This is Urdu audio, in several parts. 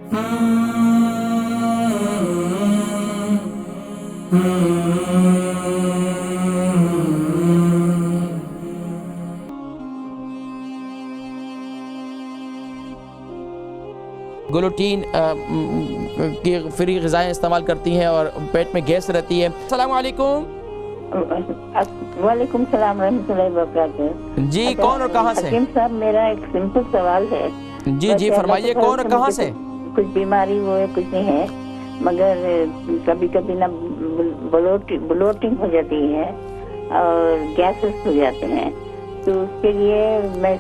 گلوٹین کی فری غذائیں استعمال کرتی ہیں اور پیٹ میں گیس رہتی ہے۔ السلام علیکم۔ وعلیکم السلام ورحمۃ اللہ وبرکاتہ۔ جی کون اور کہاں سے؟ حکیم صاحب میرا ایک سمپل سوال ہے۔ جی فرمائیے، کون اور کہاں سے؟ کچھ بیماری وہ ہے کچھ نہیں ہے، مگر کبھی کبھی نا بلوٹنگ ہو جاتی ہے اور گیسز ہو جاتے ہیں، تو اس کے لیے میں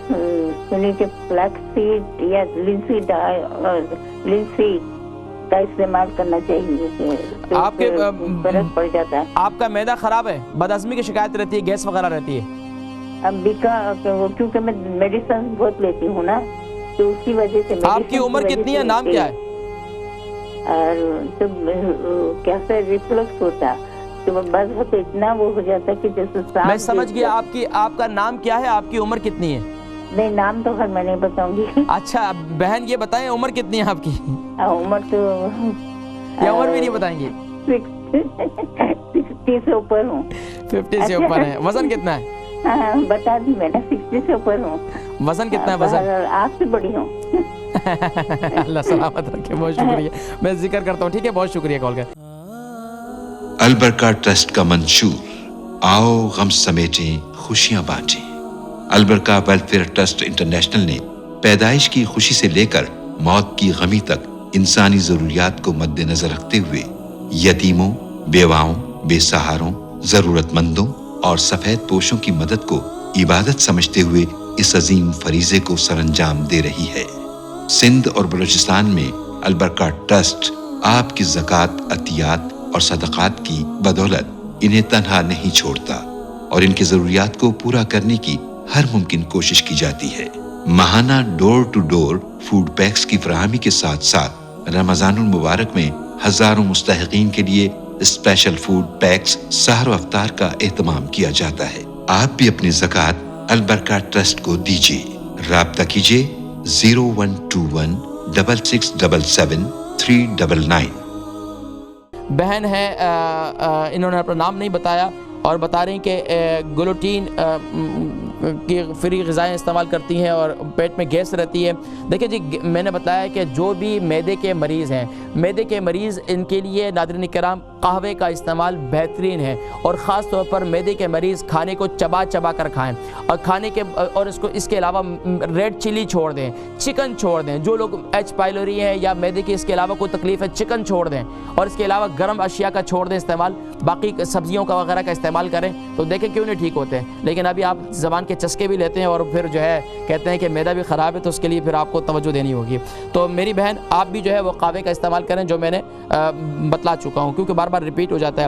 سنی کہ فلیکس سیڈ یا لنسی کا استعمال کرنا چاہیے، آپ کے فرق پڑ جاتا ہے۔ آپ کا معدہ خراب ہے، بدہضمی کی شکایت رہتی ہے، گیس وغیرہ رہتی ہے؟ اب کیونکہ میں میڈیسن بہت لیتی ہوں نا، تو اس کی وجہ سے۔ آپ کی عمر کتنی ہے، نام کیا ہے؟ اور کیسے ریفلکس ہوتا تو بس تو اتنا وہ ہو جاتا کہ جیسے میں سمجھ گیا۔ آپ کا نام کیا ہے، آپ کی عمر کتنی ہے؟ نہیں، نام تو خیر میں نہیں بتاؤں گی۔ اچھا بہن یہ بتائیں عمر کتنی ہے آپ کی؟ عمر تو یہ عمر بھی نہیں بتائیں گی؟ 60 سے اوپر ہوں۔ 50 سے اوپر ہے۔ وزن کتنا ہے؟ بتا دی میں نے، 60 سے اوپر ہوں۔ وزن کتنا ہے؟ وزن آپ سے بڑی ہوں۔ اللہ سلامت رکھے، بہت شکریہ، میں ذکر کرتا ہوں، ٹھیک ہے، بہت شکریہ کال کر۔ البرکہ ٹرسٹ کا منشور، آؤ غم سمیٹیں خوشیاں بانٹیں۔ البرکہ ویلفیئر ٹرسٹ انٹرنیشنل نے پیدائش کی خوشی سے لے کر موت کی غمی تک انسانی ضروریات کو مد نظر رکھتے ہوئے یتیموں، بیواؤں، بے سہاروں، ضرورت مندوں اور سفید پوشوں کی مدد کو عبادت سمجھتے ہوئے اس عظیم فریضے کو سر انجام دے رہی ہے۔ سندھ اور بلوچستان میں البرکہ ٹرسٹ آپ کی زکوٰۃ، عطیات اور صدقات کی بدولت انہیں تنہا نہیں چھوڑتا اور ان کی ضروریات کو پورا کرنے کی ہر ممکن کوشش کی جاتی ہے۔ ماہانہ ڈور ٹو ڈور فوڈ پیکس کی فراہمی کے ساتھ ساتھ رمضان المبارک میں ہزاروں مستحقین کے لیے اسپیشل فوڈ پیکس سحر و افطار کا اہتمام کیا جاتا ہے۔ آپ بھی اپنی زکوٰۃ البرکہ ٹرسٹ کو دیجیے۔ رابطہ کیجیے 0121 6677 399۔ بہن ہے، انہوں نے اپنا نام نہیں بتایا اور بتا رہی ہیں کہ گلوٹین کی فری غذائیں استعمال کرتی ہیں اور پیٹ میں گیس رہتی ہے۔ دیکھیں جی، میں نے بتایا کہ جو بھی معدے کے مریض ہیں، معدے کے مریض، ان کے لیے ناظرین کرام قہوے کا استعمال بہترین ہے، اور خاص طور پر معدے کے مریض کھانے کو چبا چبا کر کھائیں، اور کھانے کے اور اس کے علاوہ ریڈ چلی چھوڑ دیں، چکن چھوڑ دیں۔ جو لوگ ایچ پائلوری ہے یا معدے کی اس کے علاوہ کوئی تکلیف ہے، چکن چھوڑ دیں، اور اس کے علاوہ گرم اشیاء کا چھوڑ دیں استعمال، باقی سبزیوں کا وغیرہ کا استعمال کریں، تو دیکھیں کیوں نہیں ٹھیک ہوتے ہیں۔ لیکن ابھی آپ زبان کے چسکے بھی لیتے ہیں اور پھر جو ہے کہتے ہیں کہ معدہ بھی خراب ہے، تو اس کے لیے پھر آپ کو توجہ دینی ہوگی۔ تو میری بہن آپ بھی جو ہے وہ قہوے کا استعمال کریں، جو میں نے بتلا چکا ہوں، کیونکہ بار بار ریپیٹ ہو جاتا ہے۔